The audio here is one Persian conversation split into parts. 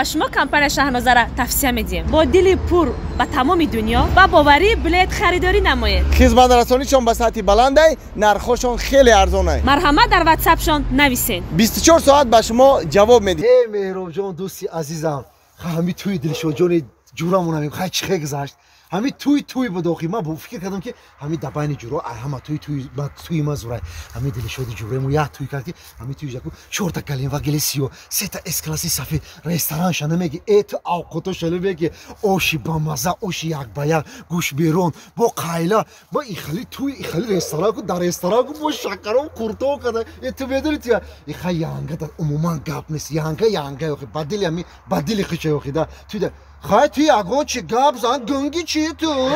شما کمپانی شاهنازه را توصیه میدیم با دل پر به تمام دنیا با باوری بلیت خریداری نمایید. خدمت رسانیشون به سطح بلنده، نرخشون خیلی ارزانه. مرحمت در واتساپشون نویسین. 24 ساعت به شما جواب میدیم. ای مهراب جان دوستی عزیزم، همین توی دلشو جان جورمون همین خیلی چه گذشت. همین توی بداخی من با فکر کردم که همین دبین جورا همه توی مزورای همین دلشو جوره مو یا توی کردی همین توی جاکو چورتا کلیم و گلیسیو سه اس کلاسی صفی رستوران شنه میگی ایت اوقاتو شله میگی اوشی با مزه اوشی یک بایا گوش بیرون با قایلا با خیلی توی خیلی رستوران کو در رستوران کو با شکر و قورتو کده ایت بدونی تو خیلی یانگه در عموما گپ نیست یانگه بدلی همین بدلی خچه خدا توی خواهی توی اگون چی گپ زن گنگی چی تو؟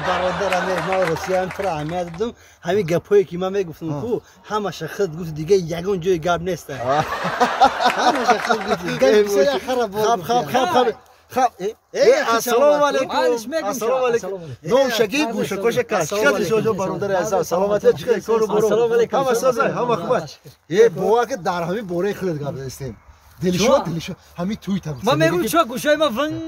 برادرم ما روسیان ترا اهمیت دادم همین گپایی که من میگفتم کو همه شخص گفت دیگه یگون جای گپ نیست همه شخص گفت دیگه خب السلام علیکم السلام علیکم نام شگی گوش کوش کاش خیلی شوجو برادر عزیز سلامتی چیکار کارو برو السلام علیکم همه سازای همه خوبه یه بوا که در همین بوره خیلی گپ داشتیم دلشو همین توی تا ما میگم چه گوشای ما ون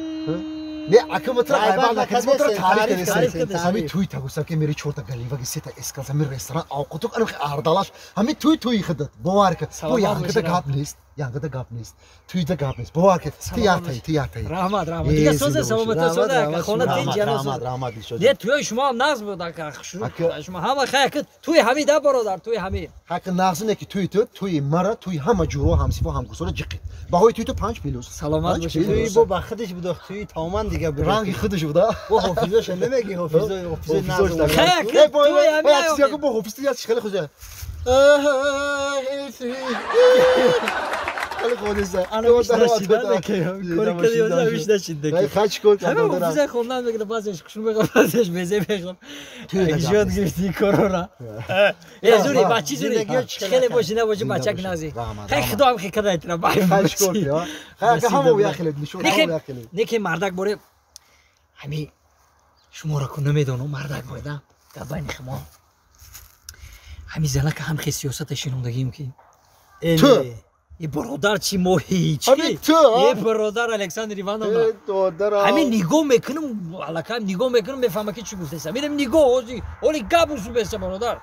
نه اکم تر غیبت نکنم تر تعریف کنم همین توی تا گفتم که میری چورتا گلیوا که سه تا اسکاس همین رستوران اوقاتو کنم اردلاش همین توی خدت باور که تو یانگه گپ نیست توی تا گپ نیست باور که تیار رحمت دیگه سوز سلامت که خونه دین جناس رحمت نه توی شما هم نقص بود که شما همه خیلی توی همین ده برادر توی همین حق نقص نه که توی مرا توی همه جورو همسیفا همگوسورا جقید باهای توی تو 5 میلیون سلامت باشی توی با خودش بود توی تامان دیگه بود رنگ خودش بود با حافظش نمیگی حافظش نازو خیلی توی همین با حافظش خیلی خوبه خیلی خودشه انا مش نشیدم که کاری که یاد نمیش نشیده که خاچ کن همه حافظه خوندن میگه بازش کشون میگه بازش بزه بگم جواد گرفتی کرونا زوری بچی زوری خیلی باشه نه باشه بچک نازی خیلی خدا هم خیلی کدای ترا بای خاچ کن یا خیلی همو یا خیلی نشون نه که مردک باره همین شما را کنه میدونم مردک بایدم دبین خما همین زلا که هم خیلی سیاست شنوندگیم که تو یه برادر چی موهی چی یه برادر الکساندر ایوانونا همین نگاه میکنم علاقه نگاه میکنم میفهمم که چی گفته میرم نگاه اولی گابوسو بسته برادر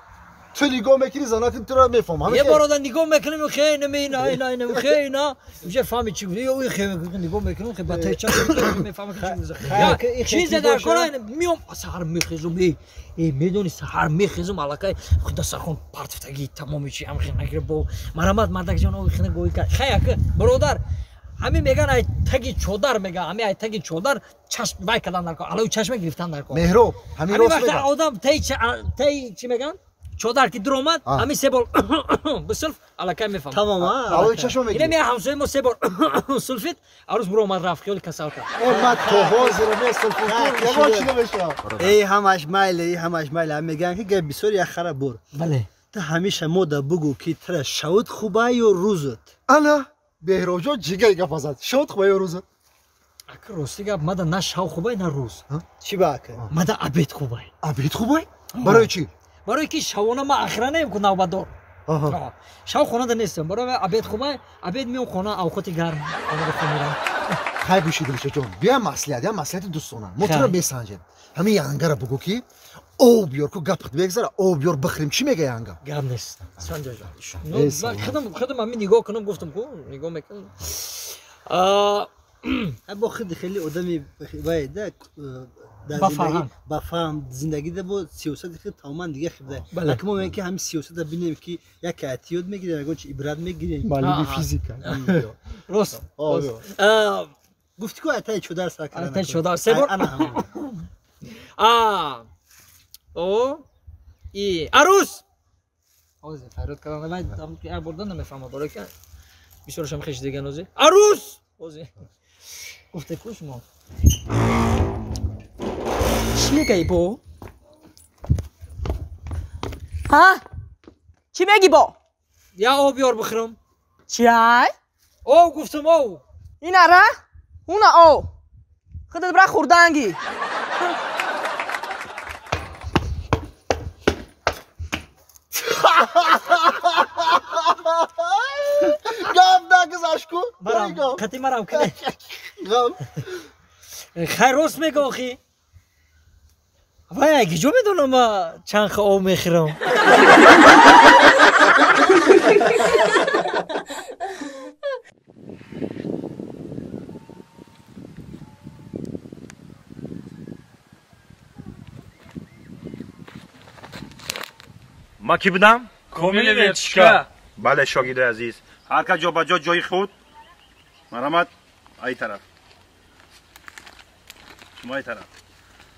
تو نگاه میکنی زناتون تو را میفهمم یه برادر نگاه میکنم خیلی نه خیلی میشه فهمی چی گفته یا خیلی نگاه میکنم خیلی بته چه میفهمم که چی گفته چیز در کار میام سحر میخیزم میدونی سحر میخیزم علاقه خدا سرخون پرتفتگی تمامی چی هم خیلی نگیره با مرحمت مردک جان او خیلی گویی کرد خیلی برادر همین میگن ای تگی چودر میگه همین ای تگی چودر چشم وای کردن در کار الان چشم گرفتن در کار مهرو همین راست میگه آدم تی چی میگن چودر کی درآمد همین سه بار بسلف علاقه میفهم تمام الان چشم میگیره اینم همسایه ما سه بار سلفیت عروس برو اومد رفت خیلی کسال کرد اومد تو حاضر میسلفیت یا چی نمیشه ای همش مایل میگن که گپ بسیار یا خراب بور بله تو همیشه مودا بگو که تر شود خوبه یا روزت انا بهروجو جیگر گپ زد شود خوبه یا روزت اگر راستی گپ ماده نه شو خوبه نه روز چی باکه ماده عبید خوبه برای چی برای که شوانه ما اخیرا نمیکنم نوبادور شو خونه ده نیستم برای عبید خوبه عبید میام خونه اوقات گرم خونه بخورم خیلی گوشی دلش جون بیا مسئله دوستانه موتور بسنجیم همین یانگه را بگو که او بیار کو گپ بگذره او بیار بخریم چی میگه یانگه گرم نیست سنجا جان خودم همین نگاه کنم گفتم کو نگاه میکنم با خود خیلی آدمی باید با فهم زندگی ده با سیاست خیلی تمام دیگه خیلی بله اما میگن که همین سیاست ده ببینیم که یک اعتیاد میگیره نگاه چه عبرت میگیره معلومه فیزیک راست گفتی که اتای چودر سر کردن اتای چودر سه بار او ای عروس اوزه فرود کردن من که بردن نمیفهمم برای که بیشترشم خیش دیگه نوزه عروس اوزه گفته کوش ما چی میگی با؟ ها؟ چی میگی با؟ یا او بیار بخورم چای؟ او گفتم او این اره؟ اون او خودت برای خوردنگی گام نگذاشت کو برام قطعی مرام کنه گام خیر راست میگه آخی وای اگه جو میدونم ما چند خو میخرم ما کی بودم؟ کمیل ورتشکا. بله شاگرد عزیز هر کس جا با جا جای خود مرحمت ای طرف شما ای طرف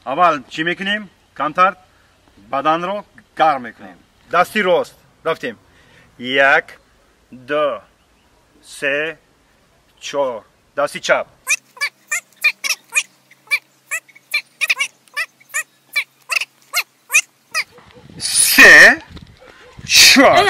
اول چی میکنیم؟ کمتر بدن رو گرم میکنیم دستی راست رفتیم 1 2 3 4 دستی چپ سه چهار ای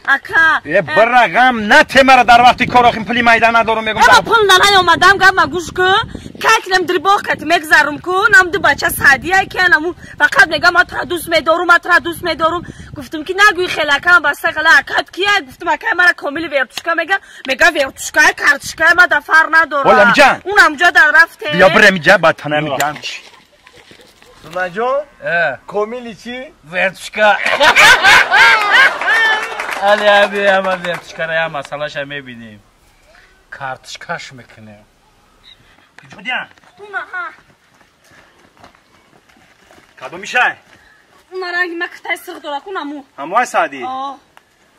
اکا برقم نه تمره در وقتی کاراخیم پلی میدان ندارم میگم اما پول نیامدم گم گوش که کاکلم دریباخ کت میگذارم کو نم دو بچه سعدیه که نمو فقط میگم ما ترا دوست میدارم گفتم که نگوی خیلی کم بسته خلا اکد کیه گفتم اکا مرا کامل ورتشکا میگه ورتشکا کارتشکا ما دفر ندارم ولم جان اونم جا در رفته بیا برم اینجا بعد تنه میگم سونا جان کمیلی چی؟ ورتشکا علی ابی اما ورتشکا را هم مسئلهش هم میبینیم کارتشکاش میکنه جودیان اونا ها کدو میشه؟ اونا رنگ مکتای سر داره کنمو هموای سعدی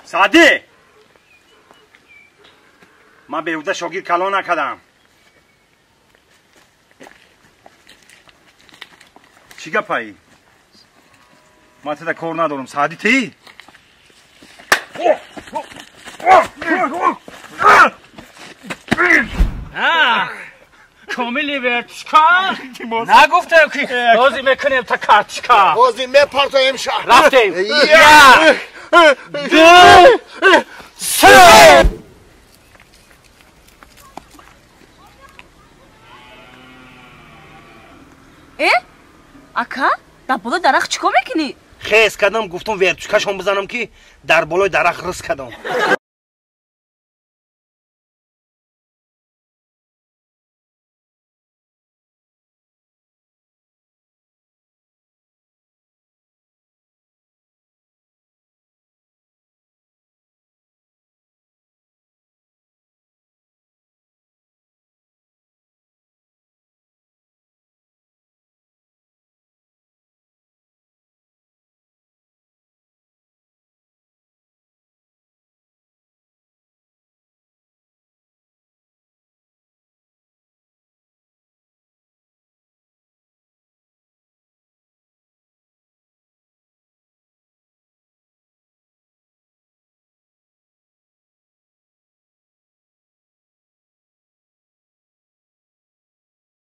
سعدی من بیهوده شاگرد کلا نکردم چی گپایی؟ من تدا کار ندارم سعدی تی؟ کاملی ورتشکا نگفتم که بازی میکنیم تا کارتشکا بازی میپرتایم شهر رفتیم 1 2 3 اکا در بالا درخت چیکار میکنی؟ خیز کردم گفتم ورتشکاشون بزنم که در بالای درخت رس کردم